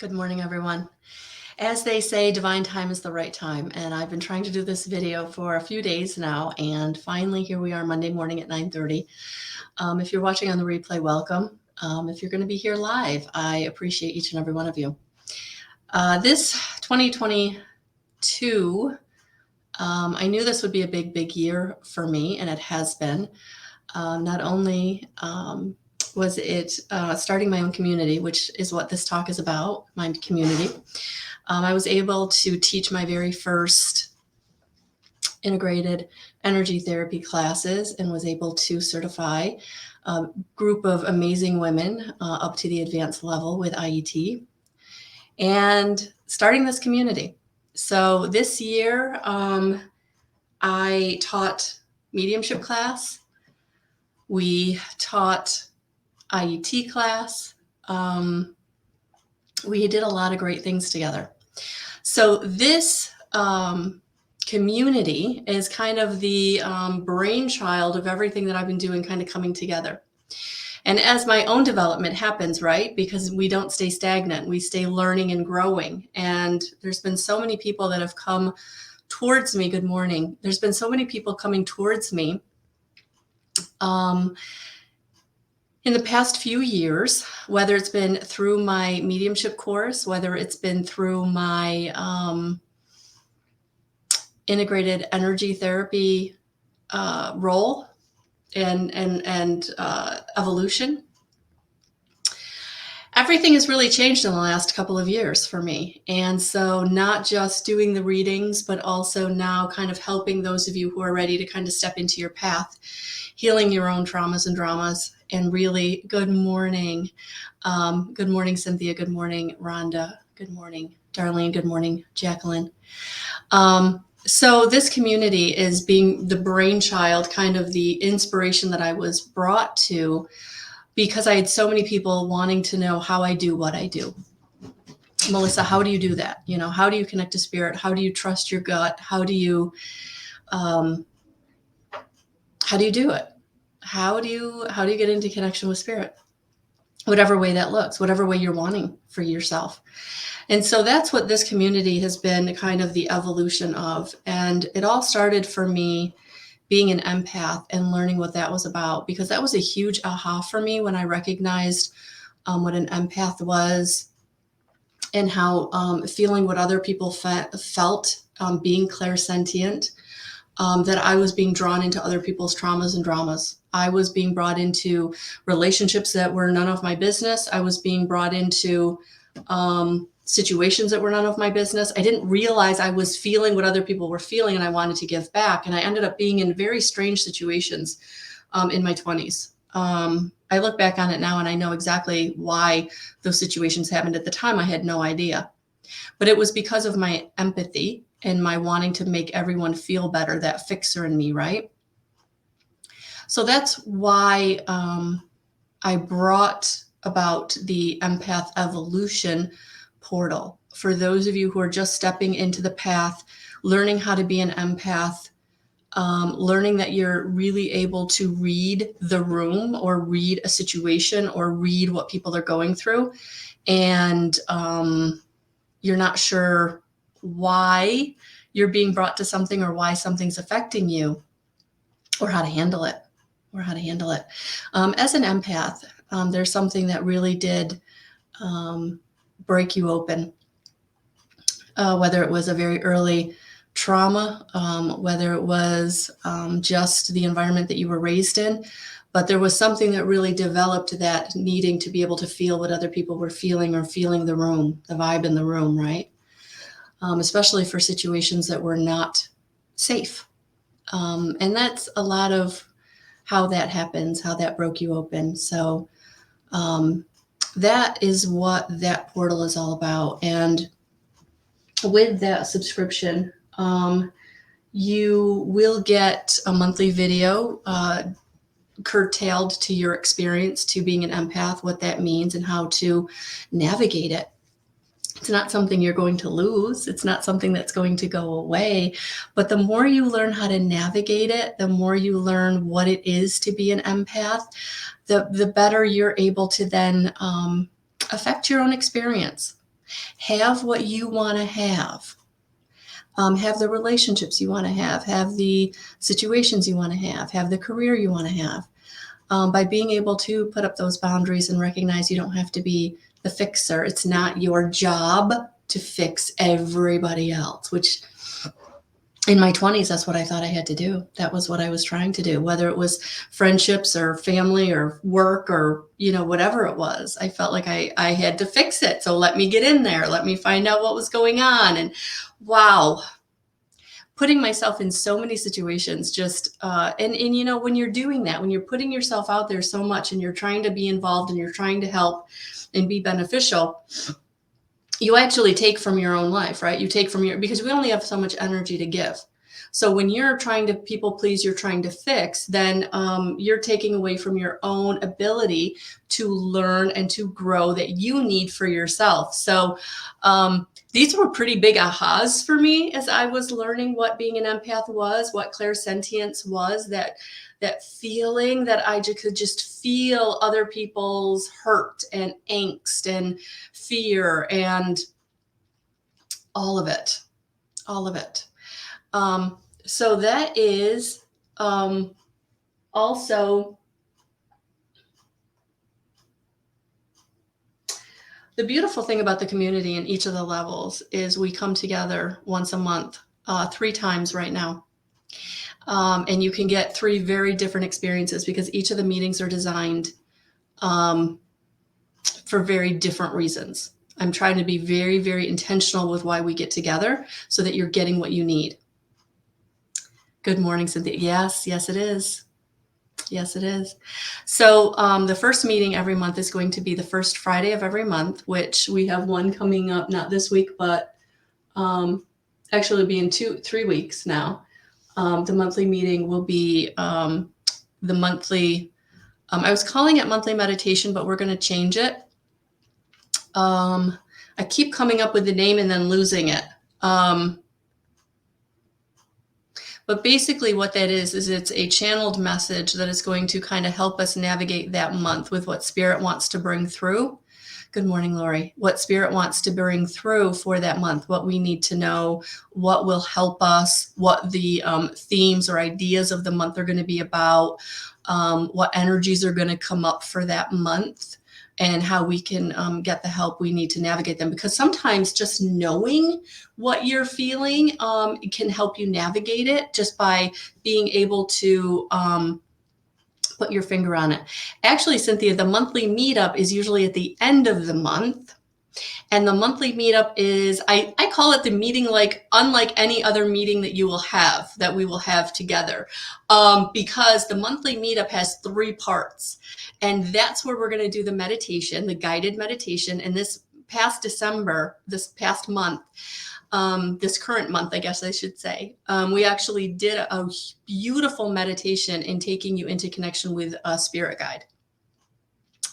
Good morning, everyone. As they say, divine time is the right time, and I've been trying to do this video for a few days now, and finally here we are Monday morning at 9:30. If you're watching on the replay, welcome. If you're going to be here live, I appreciate each and every one of you. This 2022, I knew this would be a big year for me, and it has been. Not only was it starting my own community, which is what this talk is about, my community. I was able to teach my very first integrated energy therapy classes and was able to certify a group of amazing women up to the advanced level with IET and starting this community. So this year, I taught mediumship class. We taught IET class. We did a lot of great things together. So this community is kind of the brainchild of everything that I've been doing, kind of coming together. And as my own development happens, right, because we don't stay stagnant, we stay learning and growing. And there's been so many people that have come towards me. Good morning. There's been so many people coming towards me in the past few years, whether it's been through my mediumship course, whether it's been through my integrated energy therapy role and evolution. Everything has really changed in the last couple of years for me. And so not just doing the readings, but also now kind of helping those of you who are ready to kind of step into your path, healing your own traumas and dramas. And really, good morning. Good morning, Cynthia. Good morning, Rhonda. Good morning, Darlene. Good morning, Jacqueline. So this community is being the brainchild, kind of the inspiration that I was brought to because I had so many people wanting to know how I do what I do. Melissa, how do you do that? You know, how do you connect to spirit? How do you trust your gut? How do you do it? How do you get into connection with spirit? Whatever way that looks, whatever way you're wanting for yourself. And so that's what this community has been kind of the evolution of. And it all started for me being an empath and learning what that was about, because that was a huge aha for me when I recognized what an empath was and how feeling what other people felt, being clairsentient, that I was being drawn into other people's traumas and dramas. I was being brought into relationships that were none of my business. I was being brought into situations that were none of my business. I didn't realize I was feeling what other people were feeling, and I wanted to give back. And I ended up being in very strange situations in my 20s. I look back on it now and I know exactly why those situations happened. At the time, I had no idea. But it was because of my empathy and my wanting to make everyone feel better, that fixer in me, right? So that's why I brought about the empath evolution portal. For those of you who are just stepping into the path, learning how to be an empath, learning that you're really able to read the room or read a situation or read what people are going through. And you're not sure why you're being brought to something or why something's affecting you, or how to handle it, As an empath, there's something that really did break you open, whether it was a very early trauma, whether it was just the environment that you were raised in, but there was something that really developed that needing to be able to feel what other people were feeling, or feeling the room, the vibe in the room, right? Especially for situations that were not safe. And that's a lot of how that happens, how that broke you open. So that is what that portal is all about. And with that subscription, you will get a monthly video curtailed to your experience to being an empath, what that means and how to navigate it. It's not something you're going to lose. It's not something that's going to go away. But the more you learn how to navigate it, the more you learn what it is to be an empath, the better you're able to then affect your own experience. Have what you want to have the relationships you want to have the situations you want to have the career you want to have. By being able to put up those boundaries and recognize you don't have to be the fixer. It's not your job to fix everybody else, which in my 20s, that's what I thought I had to do. That was what I was trying to do, whether it was friendships or family or work or, whatever it was. I felt like I had to fix it. So let me get in there. Let me find out what was going on. And wow, putting myself in so many situations just, and when you're doing that, when you're putting yourself out there so much and you're trying to be involved and you're trying to help and be beneficial, you actually take from your own life, right? You take from because we only have so much energy to give. So when you're trying to people please, you're trying to fix, then you're taking away from your own ability to learn and to grow that you need for yourself. So these were pretty big ahas for me as I was learning what being an empath was, what clairsentience was, that feeling that I could just feel other people's hurt and angst and fear and all of it. So that is also the beautiful thing about the community in each of the levels is we come together once a month, 3 times right now. And you can get 3 very different experiences because each of the meetings are designed for very different reasons. I'm trying to be very, very intentional with why we get together so that you're getting what you need. Good morning, Cynthia. Yes, it is. Yes, it is. So the first meeting every month is going to be the first Friday of every month, which we have one coming up, not this week, but actually it'll be in 3 weeks now. The monthly meeting will be the monthly, I was calling it monthly meditation, but we're going to change it. I keep coming up with the name and then losing it. But basically what that is it's a channeled message that is going to kind of help us navigate that month with what Spirit wants to bring through. Good morning, Lori. What Spirit wants to bring through for that month, what we need to know, what will help us, what the themes or ideas of the month are going to be about, what energies are going to come up for that month, and how we can get the help we need to navigate them. Because sometimes just knowing what you're feeling can help you navigate it just by being able to put your finger on it. Actually, Cynthia, the monthly meetup is usually at the end of the month. And the monthly meetup is, I call it the meeting unlike any other meeting that we will have together. Because the monthly meetup has 3 parts. And that's where we're going to do the meditation, the guided meditation. And this past month, this current month, I guess I should say, we actually did a beautiful meditation in taking you into connection with a spirit guide.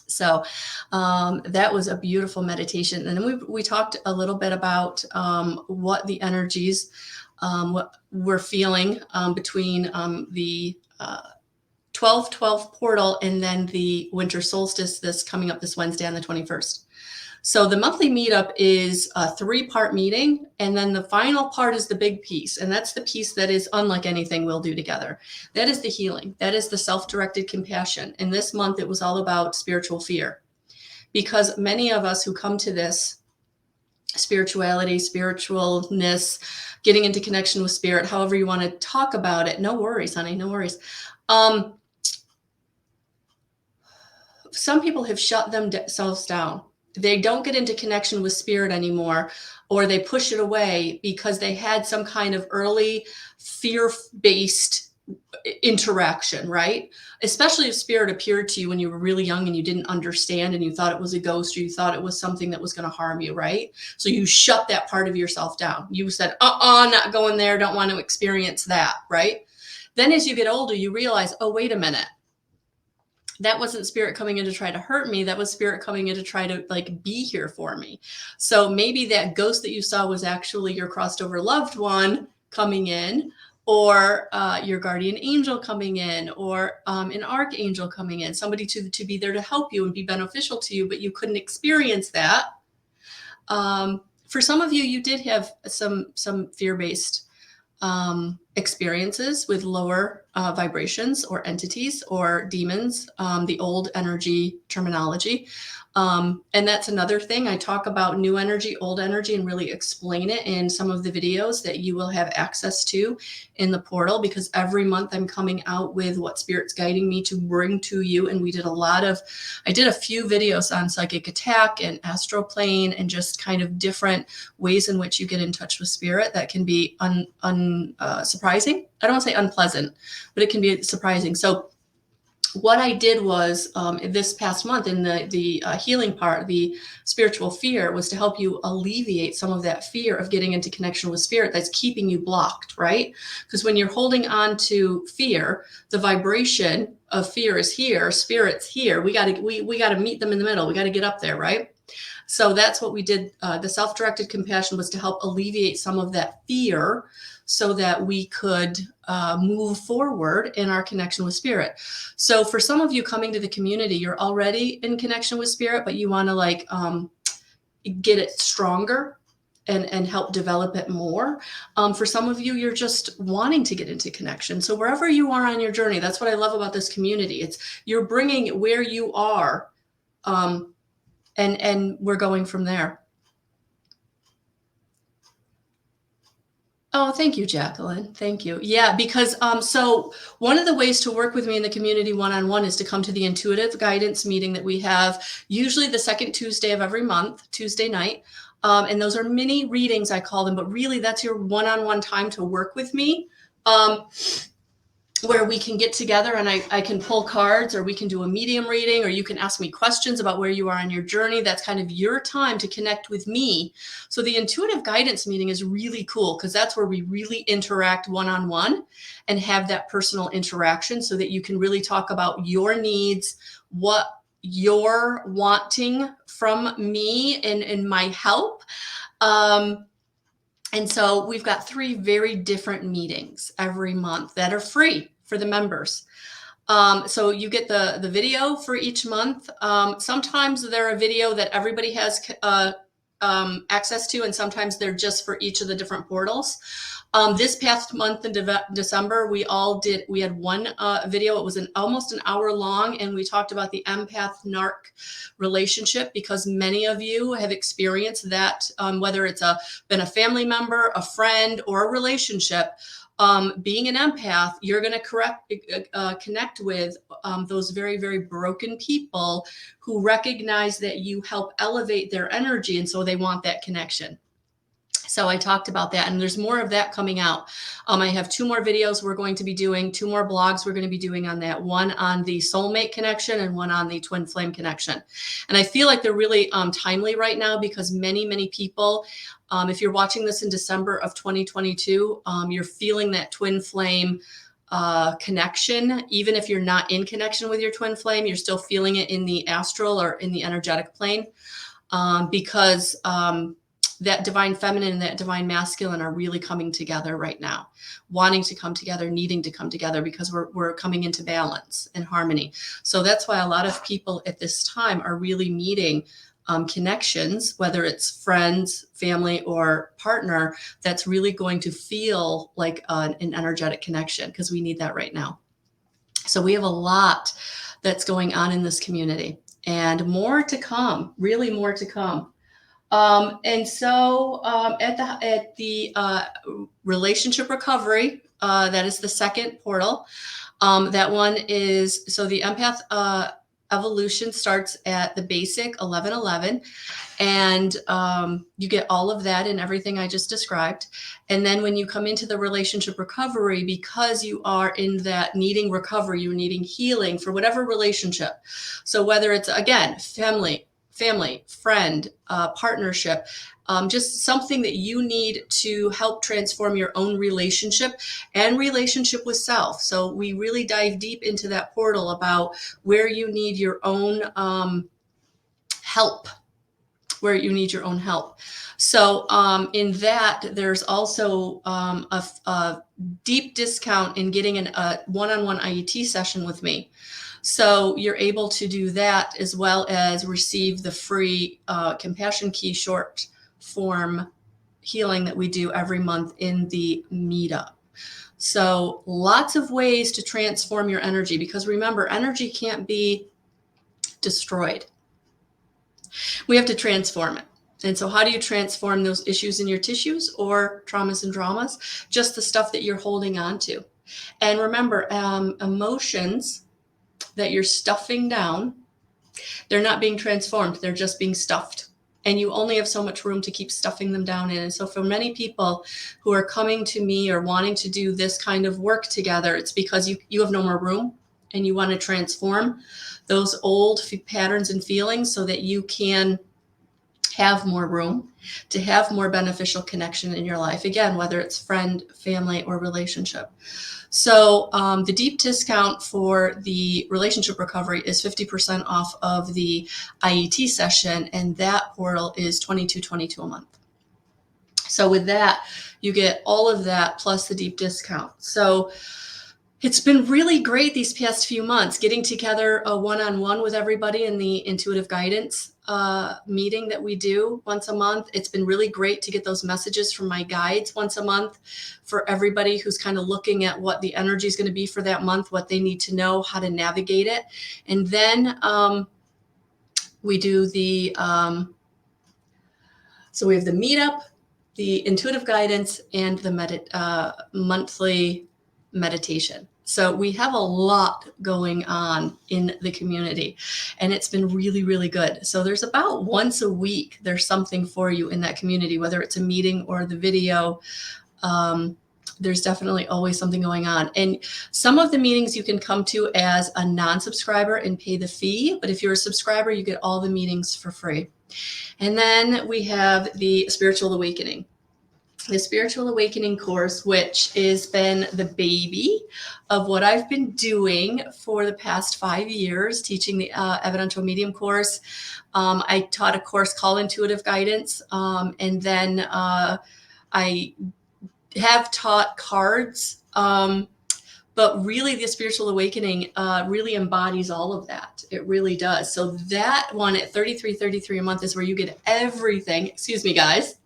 So that was a beautiful meditation. And then we talked a little bit about what the energies, what we're feeling between the 12/12 portal and then the winter solstice this coming up this Wednesday on the 21st. So the monthly meetup is a 3-part meeting. And then the final part is the big piece. And that's the piece that is unlike anything we'll do together. That is the healing. That is the self-directed compassion. And this month, it was all about spiritual fear. Because many of us who come to this spirituality, spiritualness, getting into connection with spirit, however you want to talk about it, no worries, honey, no worries. Some people have shut themselves down. They don't get into connection with spirit anymore, or they push it away because they had some kind of early fear-based interaction, right? Especially if spirit appeared to you when you were really young and you didn't understand and you thought it was a ghost or you thought it was something that was going to harm you, right? So you shut that part of yourself down. You said, not going there, don't want to experience that, right? Then as you get older, you realize, oh, wait a minute. That wasn't spirit coming in to try to hurt me. That was spirit coming in to try to be here for me. So maybe that ghost that you saw was actually your crossed over loved one coming in, or your guardian angel coming in, or an archangel coming in, somebody to be there to help you and be beneficial to you, but you couldn't experience that For some of you, you did have some fear-based experiences with lower vibrations or entities or demons, the old energy terminology. And that's another thing. I talk about new energy, old energy, and really explain it in some of the videos that you will have access to in the portal, because every month I'm coming out with what Spirit's guiding me to bring to you. And I did a few videos on psychic attack and astral plane and just kind of different ways in which you get in touch with Spirit that can be surprising. I don't want to say unpleasant, but it can be surprising. So what I did was this past month in the healing part, the spiritual fear, was to help you alleviate some of that fear of getting into connection with Spirit that's keeping you blocked, right? Because when you're holding on to fear, the vibration of fear is here, Spirit's here. We got to meet them in the middle. We got to get up there, right? So that's what we did. The self-directed compassion was to help alleviate some of that fear so that we could move forward in our connection with Spirit. So for some of you coming to the community, you're already in connection with Spirit, but you want to get it stronger and help develop it more. For some of you, you're just wanting to get into connection. So wherever you are on your journey, that's what I love about this community. You're bringing where you are, and we're going from there. Oh, thank you, Jacqueline. Thank you. Yeah, because so one of the ways to work with me in the community one-on-one is to come to the intuitive guidance meeting that we have usually the second Tuesday of every month, Tuesday night. And those are mini readings, I call them, but really that's your one-on-one time to work with me. Where we can get together and I can pull cards, or we can do a medium reading, or you can ask me questions about where you are on your journey. That's kind of your time to connect with me. So the intuitive guidance meeting is really cool because that's where we really interact one-on-one and have that personal interaction so that you can really talk about your needs, what you're wanting from me and my help. And so we've got 3 very different meetings every month that are free for the members. So you get the video for each month. Sometimes they're a video that everybody has access to, and sometimes they're just for each of the different portals. This past month in December, we had one video. It was almost an hour long, and we talked about the empath-narc relationship, because many of you have experienced that, whether it's been a family member, a friend, or a relationship. Being an empath, you're going to connect with those very, very broken people who recognize that you help elevate their energy, and so they want that connection. So I talked about that, and there's more of that coming out. I have 2 more videos we're going to be doing, 2 more blogs we're going to be doing on that, one on the soulmate connection and one on the twin flame connection. And I feel like they're really timely right now, because many, many people, if you're watching this in December of 2022, you're feeling that twin flame connection. Even if you're not in connection with your twin flame, you're still feeling it in the astral or in the energetic plane, because that divine feminine and that divine masculine are really coming together right now, wanting to come together, needing to come together, because we're coming into balance and harmony. So that's why a lot of people at this time are really needing connections, whether it's friends, family, or partner, that's really going to feel like an energetic connection, because we need that right now. So we have a lot that's going on in this community, and more to come, really more to come. And so at the relationship recovery, that is the second portal. That one is, so the empath evolution starts at the basic 1111, and you get all of that and everything I just described. And then when you come into the relationship recovery, because you are in that needing recovery, you're needing healing for whatever relationship. So whether it's, again, family, friend, partnership, just something that you need to help transform your own relationship and relationship with self. So we really dive deep into that portal about where you need your own help, So in that, there's also a deep discount in getting a one-on-one IET session with me. So you're able to do that, as well as receive the free Compassion Key short form healing that we do every month in the meetup. So lots of ways to transform your energy, because remember, energy can't be destroyed. We have to transform it. And so how do you transform those issues in your tissues or traumas and dramas? Just the stuff that you're holding on to. And remember, emotions that you're stuffing down, they're not being transformed. They're just being stuffed. And you only have so much room to keep stuffing them down in. And so for many people who are coming to me or wanting to do this kind of work together, it's because you have no more room and you want to transform those old patterns and feelings so that you can have more room to have more beneficial connection in your life. Again, whether it's friend, family, or relationship. So the deep discount for the relationship recovery is 50% off of the IET session, and that portal is $22.22 a month. So with that, you get all of that plus the deep discount. So it's been really great these past few months, getting together a one-on-one with everybody in the intuitive guidance meeting that we do once a month. It's been really great to get those messages from my guides once a month for everybody who's kind of looking at what the energy is going to be for that month, what they need to know, how to navigate it. And then we do the, so we have the meetup, the intuitive guidance, and the monthly meditation. So we have a lot going on in the community, and it's been really, really good. So there's about once a week, there's something for you in that community, whether it's a meeting or the video. There's definitely always something going on. And some of the meetings you can come to as a non-subscriber and pay the fee. But if you're a subscriber, you get all the meetings for free. And then we have the Spiritual Awakening. The Spiritual Awakening course, which has been the baby of what I've been doing for the past 5 years, teaching the Evidential Medium course. I taught a course called Intuitive Guidance, and then I have taught cards, but really the Spiritual Awakening really embodies all of that. It really does. So that one at $33.33 a month is where you get everything. Excuse me, guys.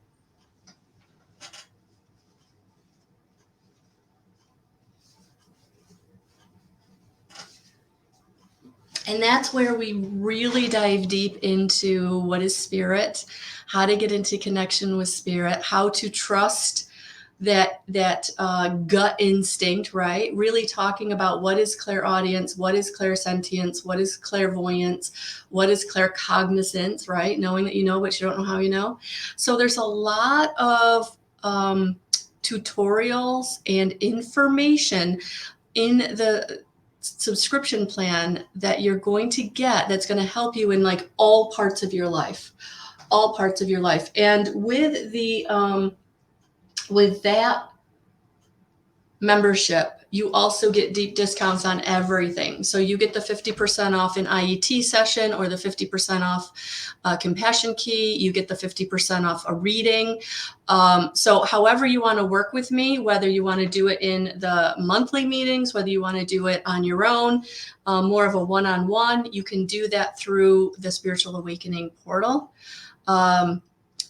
And that's where we really dive deep into what is spirit, how to get into connection with spirit, how to trust that gut instinct, right? Really talking about what is clairaudience, what is clairsentience, what is clairvoyance, what is claircognizance, right? Knowing that you know, but you don't know how you know. So there's a lot of tutorials and information in the subscription plan that you're going to get that's going to help you in like all parts of your life. And with the with that membership, you also get deep discounts on everything. So you get the 50% off an IET session or the 50% off Compassion Key. You get the 50% off a reading. So however you want to work with me, whether you want to do it in the monthly meetings, whether you want to do it on your own, more of a one-on-one, you can do that through the Spiritual Awakening portal.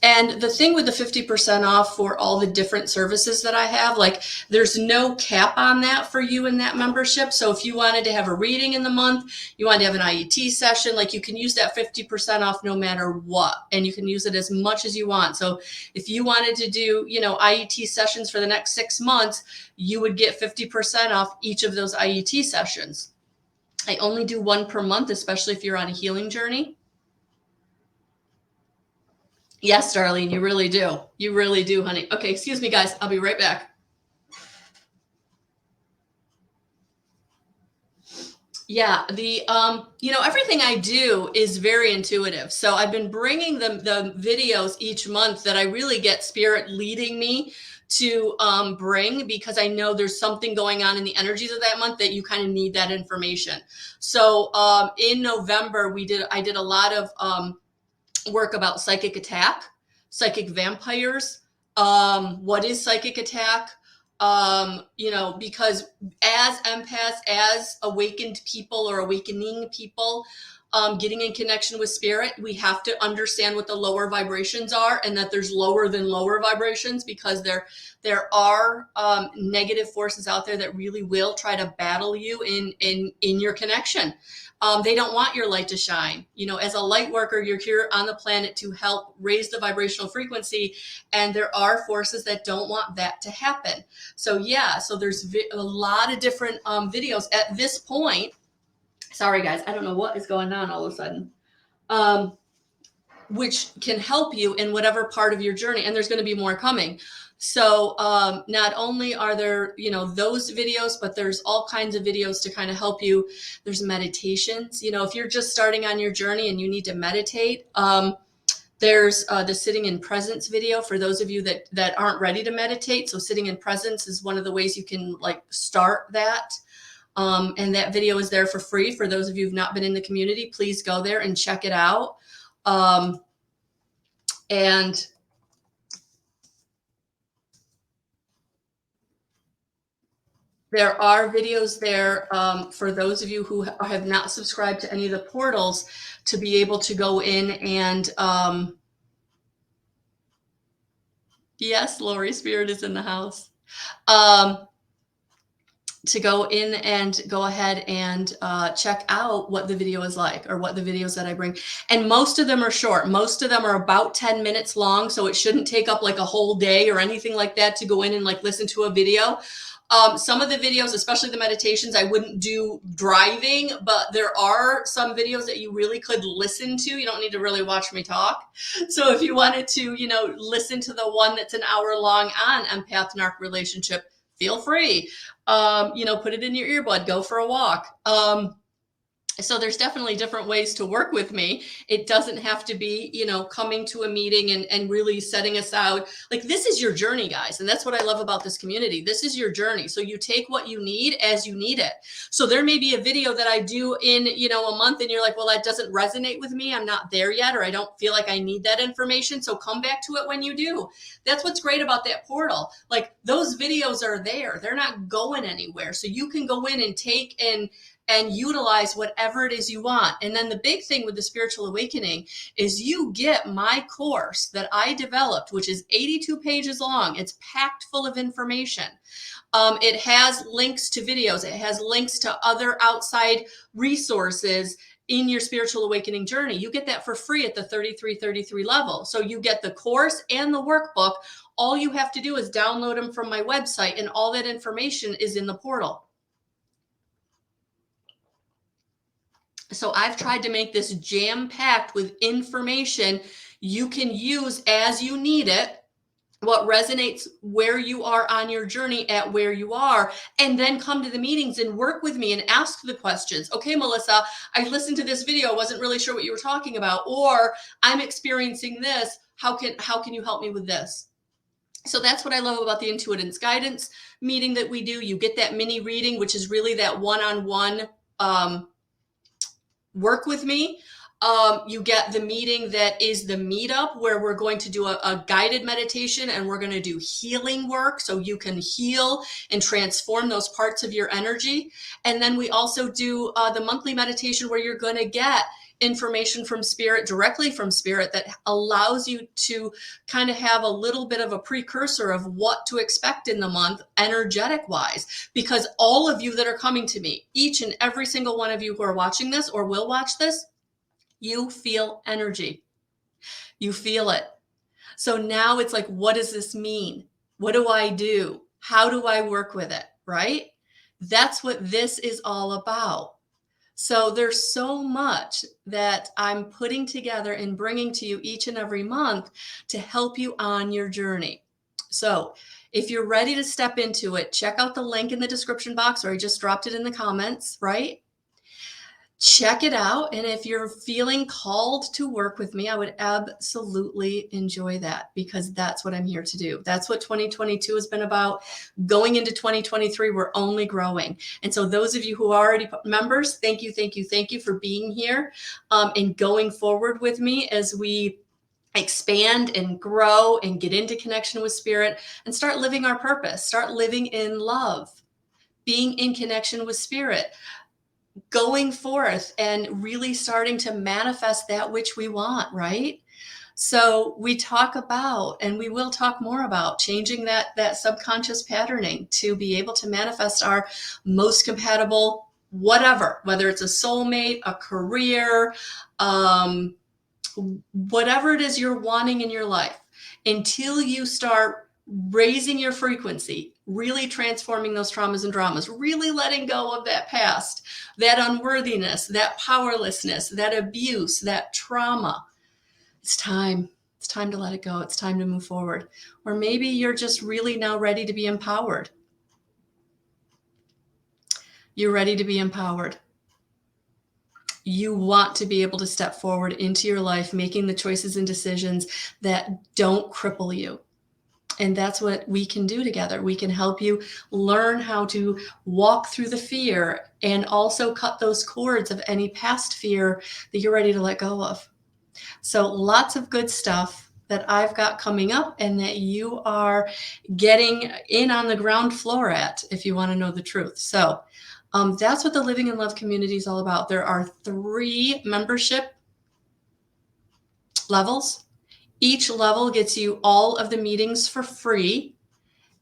And the thing with the 50% off for all the different services that I have, like there's no cap on that for you in that membership. So if you wanted to have a reading in the month, you wanted to have an IET session, like you can use that 50% off no matter what. And you can use it as much as you want. So if you wanted to do, IET sessions for the next 6 months, you would get 50% off each of those IET sessions. I only do one per month, especially if you're on a healing journey. Yes, Darlene, you really do. You really do, honey. Okay, excuse me, guys. I'll be right back. Yeah, the everything I do is very intuitive. So I've been bringing the videos each month that I really get spirit leading me to bring, because I know there's something going on in the energies of that month that you kind of need that information. So in November, I did a lot of work about psychic attack, psychic vampires. What is psychic attack? Because as empaths, as awakened people or awakening people, getting in connection with spirit, we have to understand what the lower vibrations are, and that there's lower than lower vibrations, because there are negative forces out there that really will try to battle you in your connection. They don't want your light to shine. You know, as a light worker, you're here on the planet to help raise the vibrational frequency, and there are forces that don't want that to happen. So yeah, so there's a lot of different videos at this point. Sorry guys, I don't know what is going on all of a sudden. Which can help you in whatever part of your journey, and there's going to be more coming. So not only are there, you know, those videos, but there's all kinds of videos to kind of help you. There's meditations. You know, if you're just starting on your journey and you need to meditate, there's the sitting in presence video for those of you that aren't ready to meditate. So sitting in presence is one of the ways you can like start that. And that video is there for free. For those of you who've not been in the community, please go there and check it out. And there are videos there for those of you who have not subscribed to any of the portals to be able to go in and, yes, Lori, Spirit is in the house. To go in and go ahead and check out what the video is like, or what the videos that I bring. And most of them are short. Most of them are about 10 minutes long. So it shouldn't take up like a whole day or anything like that to go in and like listen to a video. Some of the videos, especially the meditations, I wouldn't do driving, but there are some videos that you really could listen to. You don't need to really watch me talk. So if you wanted to, you know, listen to the one that's an hour long on empath narc relationship, feel free. You know, put it in your earbud, go for a walk. So there's definitely different ways to work with me. It doesn't have to be, you know, coming to a meeting and really setting us out. Like, this is your journey, guys. And that's what I love about this community. This is your journey. So you take what you need as you need it. So there may be a video that I do in, you know, a month and you're like, well, that doesn't resonate with me. I'm not there yet, or I don't feel like I need that information. So come back to it when you do. That's what's great about that portal. Like, those videos are there. They're not going anywhere. So you can go in and take and utilize whatever it is you want. And then the big thing with the spiritual awakening is you get my course that I developed, which is 82 pages long. It's packed full of information. It has links to videos. It has links to other outside resources in your spiritual awakening journey. You get that for free at the 3333 level. So you get the course and the workbook. All you have to do is download them from my website, and all that information is in the portal. So I've tried to make this jam-packed with information you can use as you need it, what resonates where you are on your journey at where you are, and then come to the meetings and work with me and ask the questions. Okay, Melissa, I listened to this video. I wasn't really sure what you were talking about, or I'm experiencing this. How can you help me with this? So that's what I love about the Intuitance Guidance meeting that we do. You get that mini reading, which is really that one-on-one work with me. You get the meeting that is the meetup, where we're going to do a guided meditation, and we're going to do healing work so you can heal and transform those parts of your energy. And then we also do the monthly meditation, where you're going to get information from spirit, directly from spirit, that allows you to kind of have a little bit of a precursor of what to expect in the month, energetic wise. Because all of you that are coming to me, each and every single one of you who are watching this or will watch this, you feel energy. You feel it. So now it's like, what does this mean? What do I do? How do I work with it? Right? That's what this is all about. So there's so much that I'm putting together and bringing to you each and every month to help you on your journey. So if you're ready to step into it, check out the link in the description box, or I just dropped it in the comments, right? Check it out. And if you're feeling called to work with me, I would absolutely enjoy that, because that's what I'm here to do. That's what 2022 has been about. Going into 2023, we're only growing. And so those of you who are already members, thank you, thank you, thank you for being here and going forward with me as we expand and grow and get into connection with spirit and start living our purpose, start living in love, being in connection with spirit. going forth and really starting to manifest that which we want, right? So we talk about, and we will talk more about, changing that subconscious patterning to be able to manifest our most compatible whatever, whether it's a soulmate, a career, whatever it is you're wanting in your life, until you start raising your frequency, really transforming those traumas and dramas, really letting go of that past, that unworthiness, that powerlessness, that abuse, that trauma. It's time. It's time to let it go. It's time to move forward. Or maybe you're just really now ready to be empowered. You're ready to be empowered. You want to be able to step forward into your life, making the choices and decisions that don't cripple you. And that's what we can do together. We can help you learn how to walk through the fear and also cut those cords of any past fear that you're ready to let go of. So lots of good stuff that I've got coming up and that you are getting in on the ground floor at, if you want to know the truth. So that's what the Living in Love community is all about. There are 3 membership levels. Each level gets you all of the meetings for free.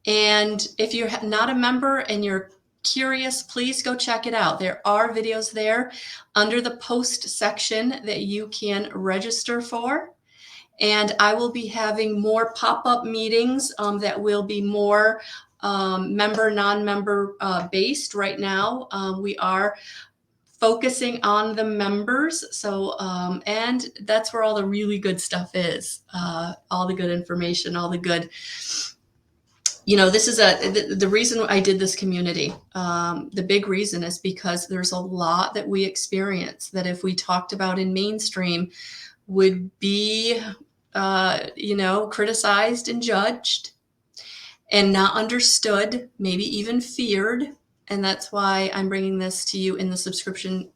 And if you're not a member and you're curious, please go check it out. There are videos there under the post section that you can register for. And I will be having more pop-up meetings that will be more member, non-member based. Right now, we are focusing on the members. So, and that's where all the really good stuff is, all the good information, all the good, this is the reason I did this community. The big reason is because there's a lot that we experience that if we talked about in mainstream would be, criticized and judged and not understood, maybe even feared. And that's why I'm bringing this to you in the subscription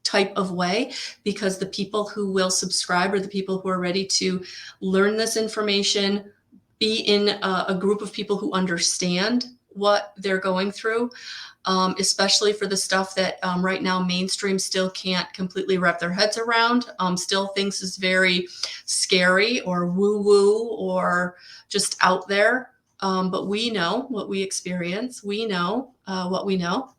type of way, because the people who will subscribe are the people who are ready to learn this information, be in a group of people who understand what they're going through, especially for the stuff that right now mainstream still can't completely wrap their heads around, still thinks is very scary or woo-woo or just out there. But we know what we experience. We know what we know.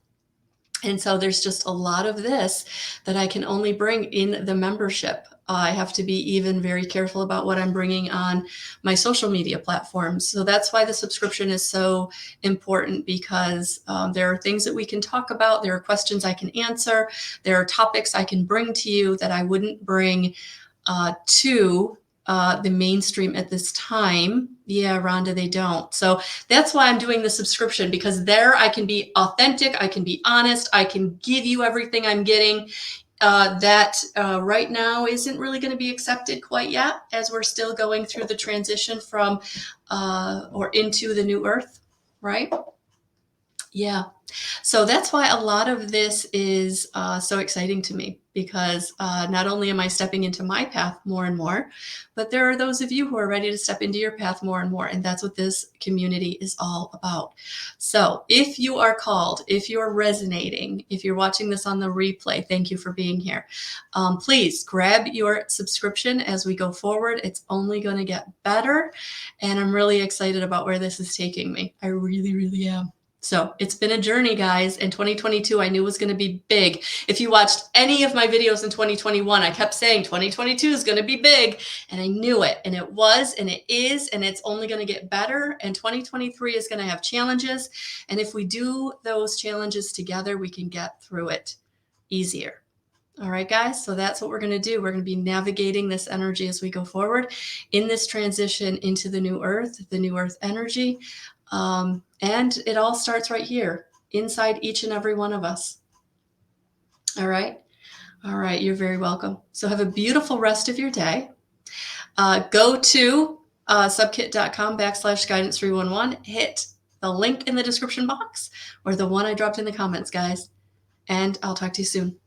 And so there's just a lot of this that I can only bring in the membership. I have to be even very careful about what I'm bringing on my social media platforms. So that's why the subscription is so important, because there are things that we can talk about. There are questions I can answer. There are topics I can bring to you that I wouldn't bring to the mainstream at this time. Yeah, Rhonda, they don't. So that's why I'm doing the subscription, because there I can be authentic, I can be honest, I can give you everything I'm getting that right now isn't really going to be accepted quite yet, as we're still going through the transition from or into the new earth, right? Yeah. So that's why a lot of this is so exciting to me, because not only am I stepping into my path more and more, but there are those of you who are ready to step into your path more and more. And that's what this community is all about. So if you are called, if you're resonating, if you're watching this on the replay, thank you for being here. Please grab your subscription as we go forward. It's only going to get better. And I'm really excited about where this is taking me. I really, really am. So it's been a journey, guys, and 2022 I knew was going to be big. If you watched any of my videos in 2021, I kept saying 2022 is going to be big, and I knew it, and it was, and it is, and it's only going to get better, and 2023 is going to have challenges, and if we do those challenges together, we can get through it easier. All right, guys, so that's what we're going to do. We're going to be navigating this energy as we go forward in this transition into the new earth energy. And it all starts right here inside each and every one of us. All right. All right. You're very welcome. So have a beautiful rest of your day. Go to subkit.com/guidance311. Hit the link in the description box or the one I dropped in the comments, guys. And I'll talk to you soon.